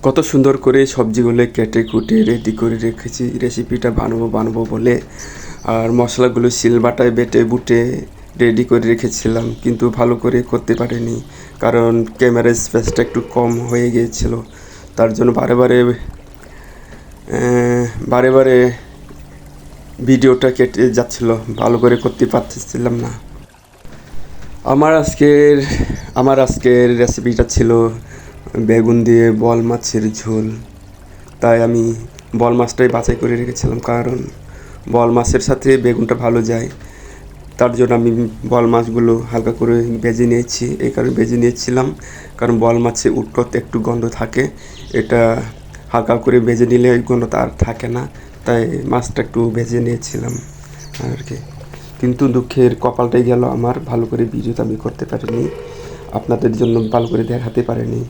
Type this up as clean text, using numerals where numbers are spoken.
কত সুন্দর করে সবজিগুলো কেটে কুটে রেডি করে রেখেছি রেসিপিটা বানাবো বলে। আর মশলাগুলো শিলবাটায় বেটে বুটে রেডি করে রেখেছিলাম, কিন্তু ভালো করে করতে পারিনি কারণ ক্যামেরার স্পেসটা একটু কম হয়ে গিয়েছিল। তার জন্য বারে বারে ভিডিওটা কেটে যাচ্ছিল, ভালো করে করতে পারতেছিলাম না। আমার আজকের রেসিপিটা ছিল বেগুন দিয়ে বোয়াল মাছের ঝোল। তাই আমি বোয়াল মাছটাই বাছাই করে রেখেছিলাম, কারণ বোয়াল মাছের সাথে বেগুনটা ভালো যায়। তার জন্য আমি বোয়াল মাছগুলো হালকা করে ভেজে নিয়েছি। এই কারণে ভেজে নিয়েছিলাম কারণ বোয়াল মাছে উটকোতে একটু গন্ধ থাকে, এটা হালকা করে ভেজে নিলে ওই গন্ধটা আর থাকে না। তাই মাছটা একটু ভেজে নিয়েছিলাম আর কি। কিন্তু দুঃখের কপালটাই গেল আমার, ভালো করে ভিডিওটা আমি করতে পারিনি, আপনাদের জন্য ভালো করে দেখাতে পারিনি।